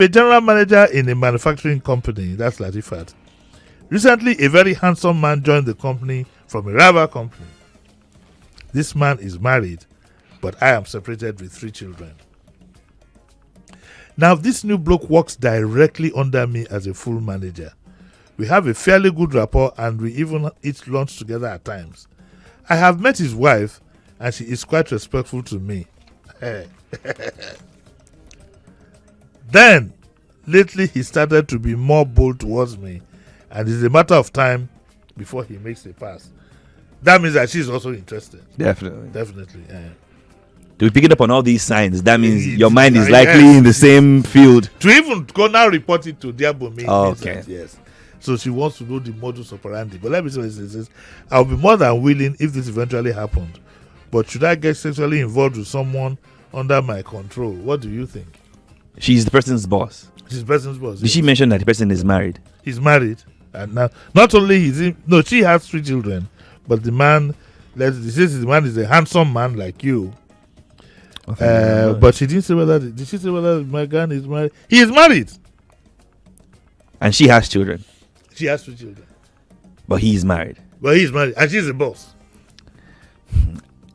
A general manager in a manufacturing company, that's Latifat. Recently, a very handsome man joined the company from a rival company. This man is married, but I am separated with 3 children. Now, this new bloke works directly under me as a full manager. We have a fairly good rapport and we even eat lunch together at times. I have met his wife and she is quite respectful to me. Then, lately he started to be more bold towards me and it's a matter of time before he makes a pass. That means that she's also interested. Definitely. To be picking up on all these signs, that means your mind is likely in the same field. To even go now report it to dear Bunmi. Okay. Yes. So she wants to know the modus operandi. But let me say this. I'll be more than willing if this eventually happened. But should I get sexually involved with someone under my control? What do you think? She's the person's boss. She's the person's boss. Did she mention that the person is married? He's married. And now, not only she has 3 children. But the man, the man is a handsome man like you. But she didn't say did she say whether my gun is married? He is married. And she has children. She has 2 children. But he is married. And she's a boss.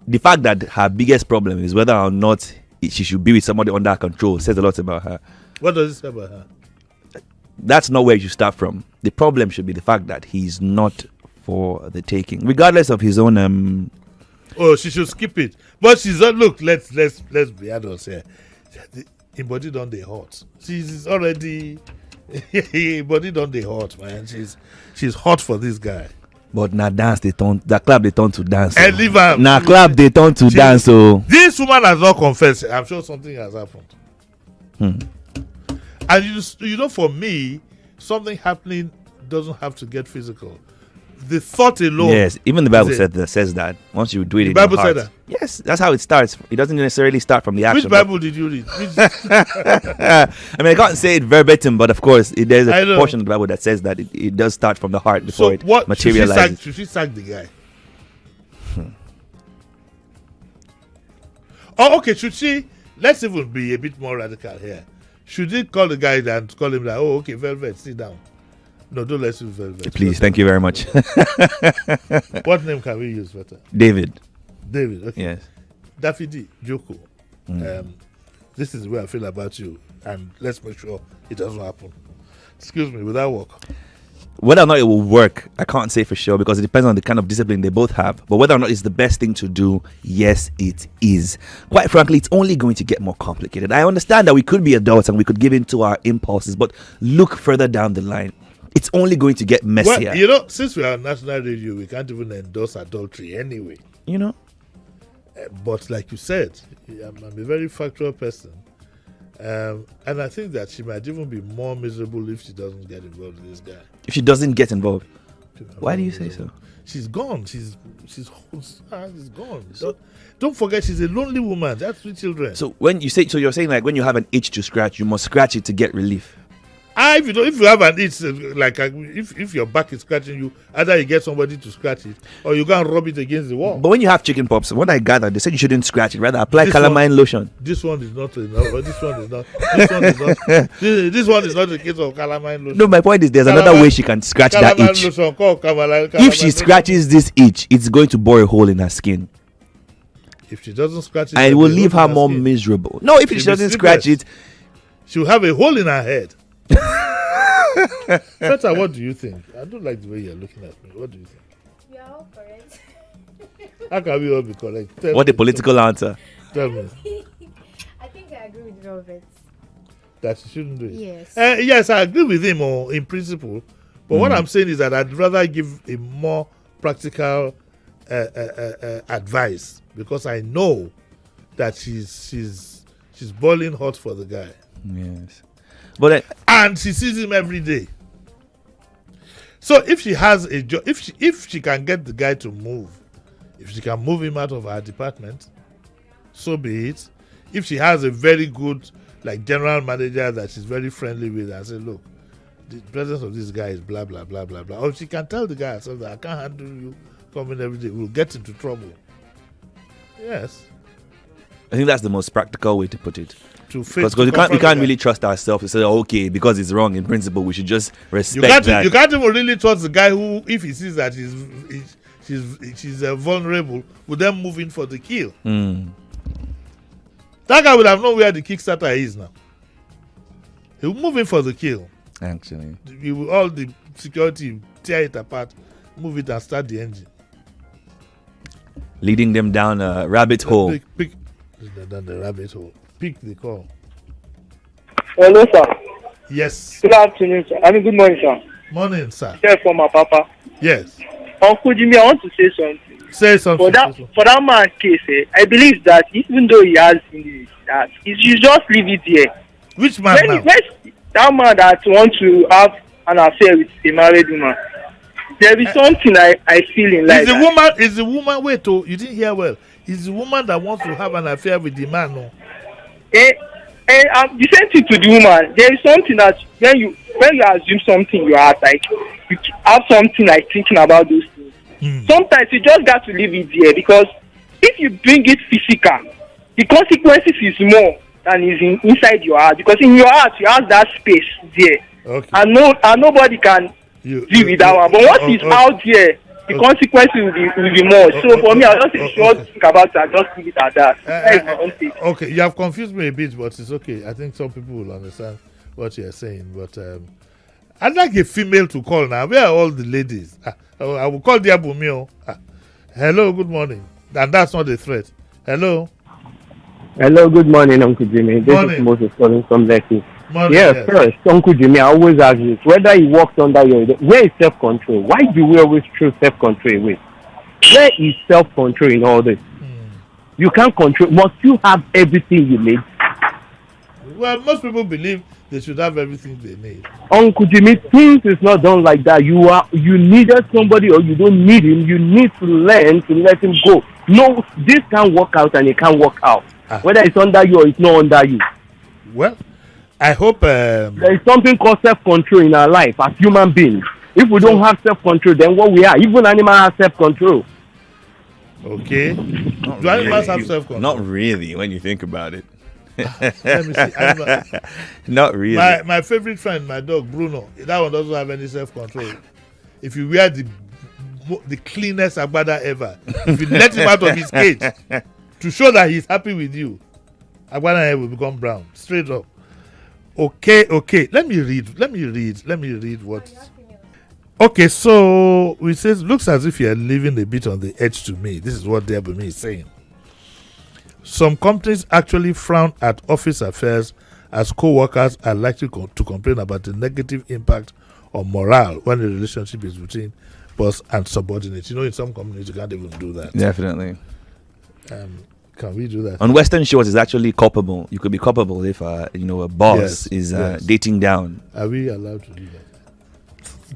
The fact that her biggest problem is whether or not she should be with somebody under her control says a lot about her. What does it say about her? That's not where you start from. The problem should be the fact that he's not for the taking, regardless of his own. She should skip it. But she's look. Let's be adults here. Her body done the hot. She's already. Body done the hot, man. She's hot for this guy. But now dance the club they turn to dance. And leave her. Now club they turn to dance. So this woman has not confessed. I'm sure something has happened. And for me, something happening doesn't have to get physical. The thought alone. Yes, even the Bible says that once you do it, the Bible said that. Yes, that's how it starts. It doesn't necessarily start from the action. Which Bible did you read? I mean, I can't say it verbatim, but of course, there's a portion of the Bible that says that it does start from the heart before it materializes. Should she sack the guy? Oh, okay. Should she? Let's even be a bit more radical here. Should he call the guy and call him like, oh, okay, Velvet, sit down. No, don't let's use Velvet. Please, thank you very much. What name can we use better? David, okay. Yes. Daffy Joko. This is the way I feel about you. And let's make sure it doesn't happen. Excuse me, will that work? Whether or not it will work, I can't say for sure because it depends on the kind of discipline they both have. But whether or not it's the best thing to do, yes, it is. Quite frankly, it's only going to get more complicated. I understand that we could be adults and we could give in to our impulses, but look further down the line. It's only going to get messier. Well, since we are on national radio, we can't even endorse adultery anyway. But like you said, I'm a very factual person. And I think that she might even be more miserable if she doesn't get involved with this guy. If she doesn't get involved? Why do you say so? She's gone. She's gone. Don't forget, she's a lonely woman. That's 3 children. So you're saying like when you have an itch to scratch, you must scratch it to get relief. If you have an itch, like if your back is scratching you, either you get somebody to scratch it or you go and rub it against the wall. But when you have chicken pox, what I gathered, they said you shouldn't scratch it, rather apply calamine lotion. This one is not enough. This one is not. This one is not the case of calamine lotion. No, my point is there's another way she can scratch that itch. Lotion, if she scratches this itch, it's going to bore a hole in her skin. If she doesn't scratch it, and it will leave her more miserable. No, if she doesn't scratch it, she'll have a hole in her head. Feta, what do you think? I don't like the way you're looking at me. What do you think? We are all correct. How can we all be correct? What a political answer. Tell me. I think I agree with Robert. That she shouldn't do it? Yes. Yes, I agree with him in principle. But what I'm saying is that I'd rather give a more practical advice because I know that she's boiling hot for the guy. Yes. And she sees him every day. So if she has a job, if she can get the guy to move, if she can move him out of her department, so be it. If she has a very good general manager that she's very friendly with and say, look, the presence of this guy is blah blah blah blah blah. Or she can tell the guy herself that I can't handle you coming every day. We'll get into trouble. Yes. I think that's the most practical way to put it. To Because we can't really trust ourselves to say, okay, because it's wrong in principle, we should just respect that. You can't even really trust the guy who, if he sees that she's vulnerable, would then move in for the kill. That guy would have known where the Kickstarter is now. He will move in for the kill. Actually, All the security tear it apart, move it and start the engine. leading them down a rabbit hole. Pick down the rabbit hole. Pick the call. Hello, sir. Yes. Good afternoon, sir. Good morning, sir. Morning, sir. Here from my papa. Yes. Uncle Jimi, I want to say something. Say something. For that man's case, I believe that even though he has that, he should just leave it there. Which man now? That man that wants to have an affair with a married woman. There is something I feel in life. Is the woman? Wait, you didn't hear well. Is the woman that wants to have an affair with the man? No. The same thing to the woman. There is something that when you assume something in your heart, like you have something like thinking about those things. Sometimes you just got to leave it there, because if you bring it physical, the consequences is more than is inside your heart, because in your heart you have that space there. Okay. And nobody can deal with that one. But once it's out there, the consequences will be more. So for me, I'll just sure think about it and just leave it at that. Okay, you have confused me a bit, but it's okay. I think some people will understand what you're saying. But I'd like a female to call now. Where are all the ladies? I will call the Bunmi. Hello, good morning. And that's not a threat. Hello. Hello, good morning, Uncle Jimmy. This is Moses calling from Lekki. Yes. First, Uncle Jimmy, I always ask this, whether he works under your, where is self-control? Why do we always throw self-control away? Where is self-control in all this? You can't control. Must you have everything you need? Well, most people believe they should have everything they need. Uncle Jimmy, things is not done like that. You needed somebody, or you don't need him. You need to learn to let him go. No, this can't work out and it can't work out. Whether it's under you or it's not under you. Well, I hope there is something called self-control in our life as human beings. If we don't have self-control, then what we are? Even animals have self-control. Okay. Do animals have self-control? Not really, when you think about it. Let me see. Not really. My favorite friend, my dog Bruno, that one doesn't have any self-control. If you wear the cleanest agbada ever, if you let him out of his cage to show that he's happy with you, agbada hair will become brown, straight up. Okay. Let me read what. Okay, so it says, looks as if you are living a bit on the edge to me. This is what Bunmi is saying. Some companies actually frown at office affairs, as co-workers are likely to complain about the negative impact on morale when the relationship is between boss and subordinate. In some companies you can't even do that. Definitely. Can we do that? On Western shores, it's actually culpable. You could be culpable if a boss is dating down. Are we allowed to do that?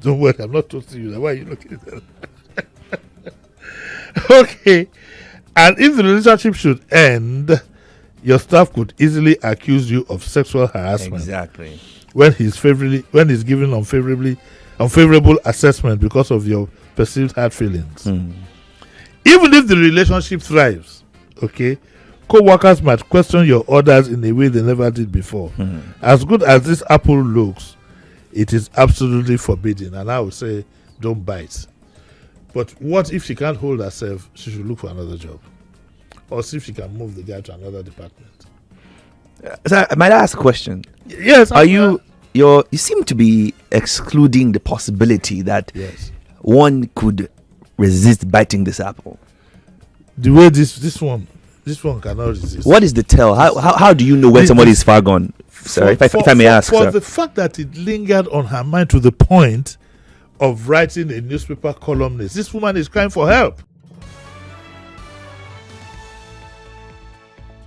Don't worry, I'm not toasting you. Why are you looking at that? Okay. And if the relationship should end, your staff could easily accuse you of sexual harassment. Exactly. When he's given unfavorable assessment because of your perceived hard feelings. Even if the relationship thrives, okay, co-workers might question your orders in a way they never did before. As good as this apple looks, it is absolutely forbidden, and I would say don't bite. But what if she can't hold herself? She should look for another job, or see if she can move the guy to another department. So might I ask a question? Yes. You seem to be excluding the possibility that one could resist biting this apple. The way this one cannot resist. What is the tell? How do you know when somebody is far gone? Sorry, if I may ask. For the fact that it lingered on her mind to the point of writing a newspaper columnist. This woman is crying for help.